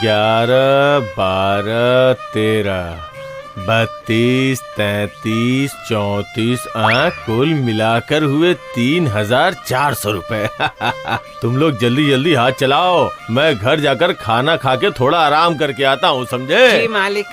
11, 12, 13, 32, 33, 34, कुल मिलाकर हुए 3,400 रुपए। तुम लोग जल्दी जल्दी हाथ चलाओ, मैं घर जाकर खाना खा के थोड़ा आराम करके आता हूँ, समझे? जी मालिक।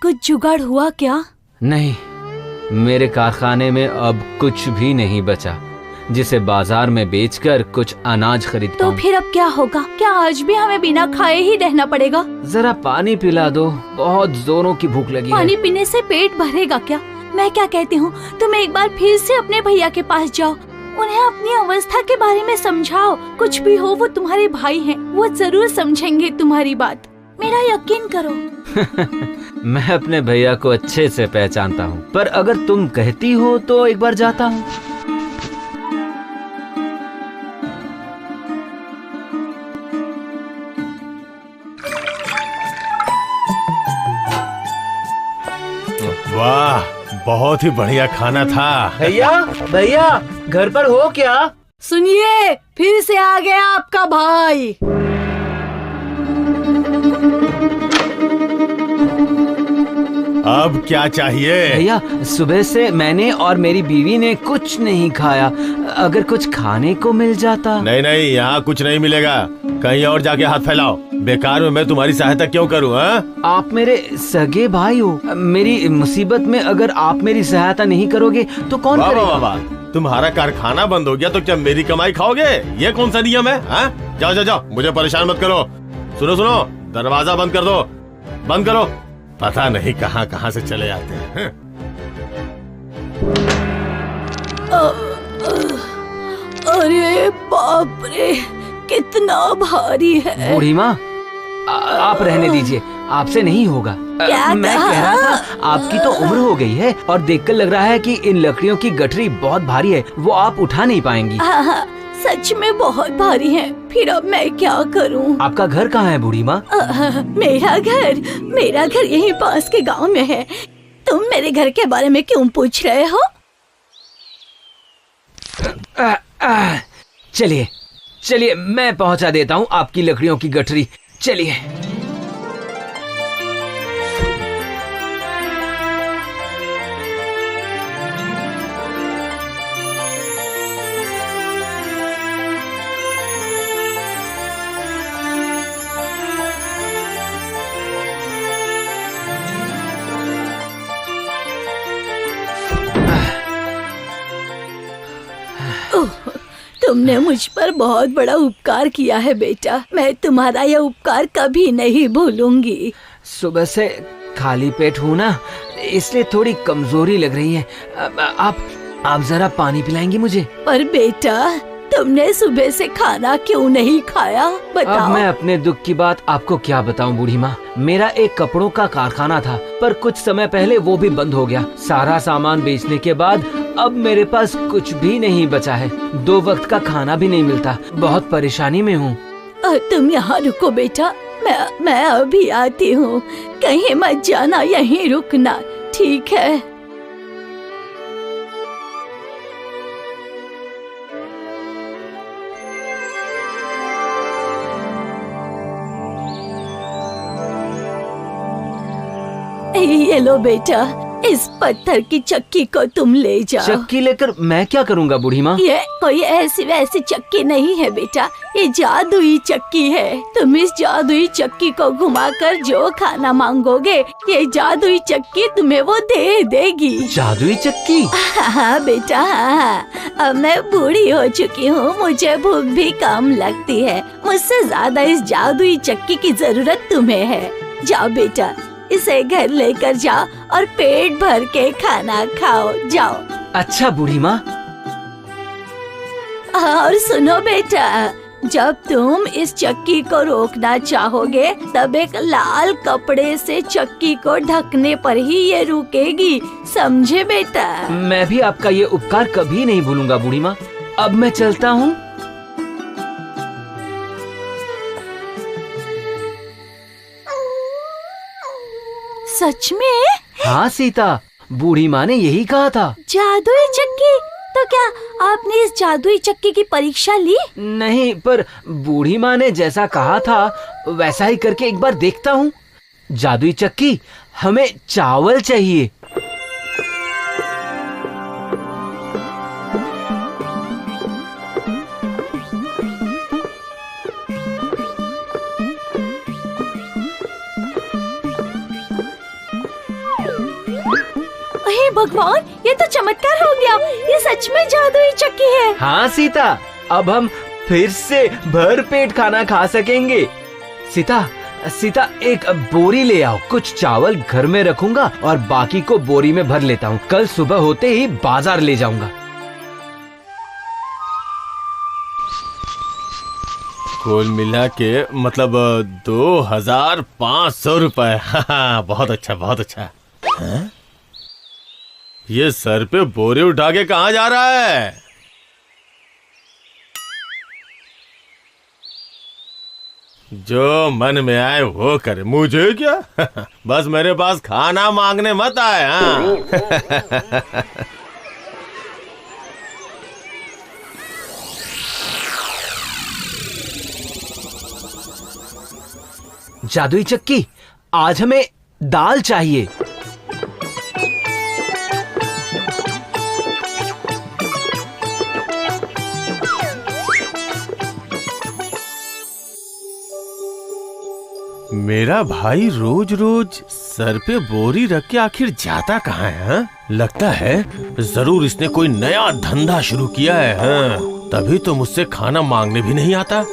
कुछ जुगाड़ हुआ क्या? नहीं, मेरे कारखाने में अब कुछ भी नहीं बचा जिसे बाजार में बेचकर कुछ अनाज खरीद तो फिर अब क्या होगा? क्या आज भी हमें बिना खाए ही रहना पड़ेगा? जरा पानी पिला दो, बहुत जोरों की भूख लगी पानी है। पीने से पेट भरेगा क्या? मैं क्या कहती हूँ, तुम एक बार फिर से अपने भैया के पास जाओ, उन्हें अपनी अवस्था के बारे में समझाओ। कुछ भी हो, वो तुम्हारे भाई हैं, वो जरूर समझेंगे तुम्हारी बात, मेरा यकीन करो। मैं अपने भैया को अच्छे से पहचानता हूँ, पर अगर तुम कहती हो तो एक बार जाता हूँ। वाह, बहुत ही बढ़िया खाना था। भैया भैया, घर पर हो क्या? सुनिए, फिर से आ गया आपका भाई। अब क्या चाहिए? भैया, सुबह से मैंने और मेरी बीवी ने कुछ नहीं खाया, अगर कुछ खाने को मिल जाता। नहीं नहीं, यहाँ कुछ नहीं मिलेगा, कहीं और जाके हाथ फैलाओ। बेकार में मैं तुम्हारी सहायता क्यों करूँ? आप मेरे सगे भाई हो, मेरी मुसीबत में अगर आप मेरी सहायता नहीं करोगे तो कौन करेगा? वाह, तुम्हारा कारखाना बंद हो गया तो क्या मेरी कमाई खाओगे? ये कौन सा नियम है? जाओ जाओ जाओ, मुझे परेशान मत करो। सुनो सुनो, दरवाजा बंद कर दो, बंद करो। पता नहीं कहाँ कहाँ से चले आते हैं। अरे बाप रे, कितना भारी है। बूढ़ी माँ, आप रहने दीजिए, आपसे नहीं होगा। क्या मैं कहा? कह रहा था, आपकी तो उम्र हो गई है और देखकर लग रहा है कि इन लकड़ियों की गठरी बहुत भारी है, वो आप उठा नहीं पाएंगी। हाँ, सच में बहुत भारी है। फिर अब मैं क्या करूं? आपका घर कहाँ है बूढ़ी माँ? मेरा घर यहीं पास के गांव में है। तुम मेरे घर के बारे में क्यों पूछ रहे हो? चलिए चलिए, मैं पहुंचा देता हूँ आपकी लकड़ियों की गठरी। चलिए। तुमने मुझ पर बहुत बड़ा उपकार किया है बेटा, मैं तुम्हारा यह उपकार कभी नहीं भूलूंगी। सुबह से खाली पेट हूँ ना, इसलिए थोड़ी कमजोरी लग रही है। आप जरा पानी पिलाएंगी मुझे? पर बेटा, तुमने सुबह से खाना क्यों नहीं खाया? बताओ। अब मैं अपने दुख की बात आपको क्या बताऊं बूढ़ी माँ। मेरा एक कपड़ों का कारखाना था, पर कुछ समय पहले वो भी बंद हो गया। सारा सामान बेचने के बाद अब मेरे पास कुछ भी नहीं बचा है। 2 वक्त का खाना भी नहीं मिलता, बहुत परेशानी में हूँ। तुम यहाँ रुको बेटा, मैं अभी आती हूँ। कहीं मत जाना, यहीं रुकना, ठीक है? ये लो बेटा, इस पत्थर की चक्की को तुम ले जाओ। चक्की लेकर मैं क्या करूँगा बूढ़ी माँ? ये कोई ऐसी वैसी चक्की नहीं है बेटा, ये जादुई चक्की है। तुम इस जादुई चक्की को घुमाकर जो खाना मांगोगे, ये जादुई चक्की तुम्हें वो दे देगी। जादुई चक्की? हाँ बेटा, हाँ। अब मैं बूढ़ी हो चुकी हूँ, मुझे भूख भी कम लगती है। मुझसे ज्यादा इस जादुई चक्की की जरूरत तुम्हें है। जाओ बेटा, इसे घर लेकर जाओ और पेट भर के खाना खाओ। जाओ। अच्छा बूढ़ी माँ। और सुनो बेटा, जब तुम इस चक्की को रोकना चाहोगे तब एक लाल कपड़े से चक्की को ढकने पर ही ये रुकेगी, समझे बेटा? मैं भी आपका ये उपकार कभी नहीं भूलूंगा बूढ़ी माँ। अब मैं चलता हूँ। सच में? हाँ सीता, बूढ़ी माँ ने यही कहा था। जादुई चक्की? तो क्या आपने इस जादुई चक्की की परीक्षा ली? नहीं, पर बूढ़ी माँ ने जैसा कहा था वैसा ही करके एक बार देखता हूँ। जादुई चक्की, हमें चावल चाहिए। अरे भगवान, ये तो चमत्कार हो गया। ये सच में जादुई चक्की है। हाँ सीता, अब हम फिर से भर पेट खाना खा सकेंगे। सीता, एक बोरी ले आओ। कुछ चावल घर में रखूंगा और बाकी को बोरी में भर लेता हूँ। कल सुबह होते ही बाजार ले जाऊंगा। कुल मिला के मतलब 2500 रुपए। बहुत अच्छा, बहुत अच्छा। हाँ? ये सर पे बोरे उठा के कहाँ जा रहा है? जो मन में आए वो करे, मुझे क्या? बस मेरे पास खाना मांगने मत आए। हाँ। जादुई चक्की, आज हमें दाल चाहिए। मेरा भाई रोज रोज सर पे बोरी रख के आखिर जाता कहाँ है? हाँ? लगता है जरूर इसने कोई नया धंधा शुरू किया है। हाँ? तभी तो मुझसे खाना मांगने भी नहीं आता।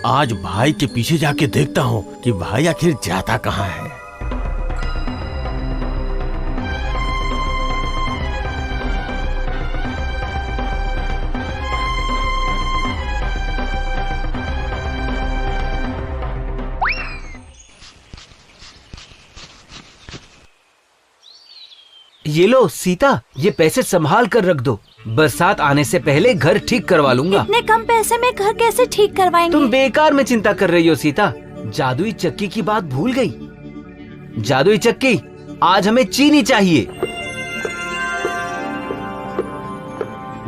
आज भाई के पीछे जाके देखता हूँ कि भाई आखिर जाता कहाँ है। ये लो सीता, ये पैसे संभाल कर रख दो। बरसात आने से पहले घर ठीक करवा लूंगा। इतने कम पैसे में घर कैसे ठीक करवाएंगे? तुम बेकार में चिंता कर रही हो सीता। जादुई चक्की की बात भूल गई। जादुई चक्की, आज हमें चीनी चाहिए।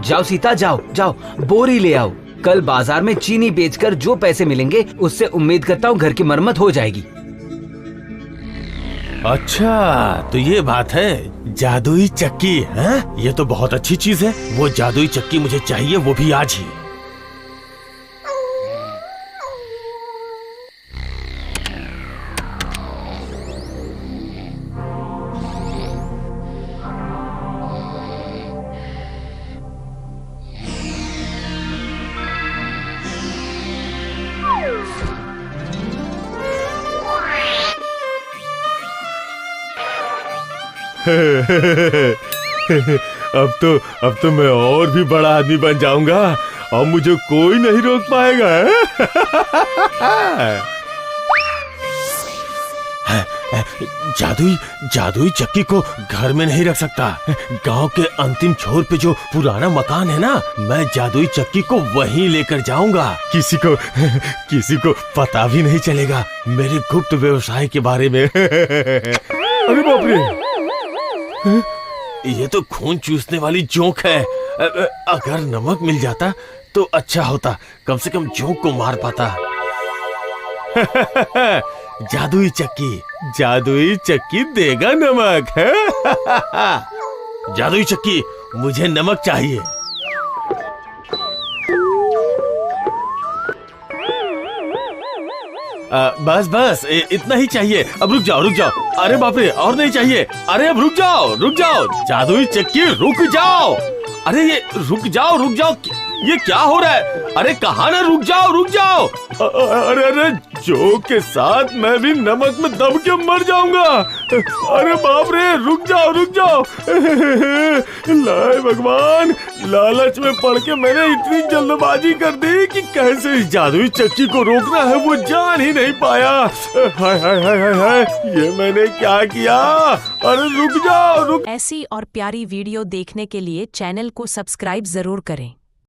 जाओ सीता, जाओ बोरी ले आओ। कल बाजार में चीनी बेचकर जो पैसे मिलेंगे उससे उम्मीद करता हूँ घर की मरम्मत हो जाएगी। अच्छा, तो ये बात है, जादुई चक्की है? ये तो बहुत अच्छी चीज है। वो जादुई चक्की मुझे चाहिए, वो भी आज ही। अब तो मैं और भी बड़ा आदमी बन जाऊंगा और मुझे कोई नहीं रोक पाएगा। जादुई चक्की को घर में नहीं रख सकता। गांव के अंतिम छोर पे जो पुराना मकान है ना, मैं जादुई चक्की को वहीं लेकर जाऊंगा। किसी को पता भी नहीं चलेगा मेरे गुप्त व्यवसाय के बारे में। अरे बाप रे, ये तो खून चूसने वाली जोंक है। अगर नमक मिल जाता तो अच्छा होता, कम से कम जोंक को मार पाता। जादुई चक्की देगा नमक है। जादुई चक्की, मुझे नमक चाहिए। बस इतना ही चाहिए। अब रुक जाओ। अरे बाप रे, और नहीं चाहिए। अरे अब रुक जाओ। जादुई चक्की रुक जाओ। अरे ये रुक जाओ। ये क्या हो रहा है? अरे कहाँ ना, रुक जाओ। अरे जोक के साथ मैं भी नमक में दब के मर जाऊंगा। अरे बाप रे, रुक जाओ रुक जाओ। लाए भगवान, लालच में पड़ के मैंने इतनी जल्दबाजी कर दी कि कैसे इस जादुई चक्की को रोकना है वो जान ही नहीं पाया। हाय हाय हाय हाय हाय, ये मैंने क्या किया? अरे रुक जाओ रुक। ऐसी और प्यारी वीडियो देखने के लिए चैनल को सब्सक्राइब जरूर करें।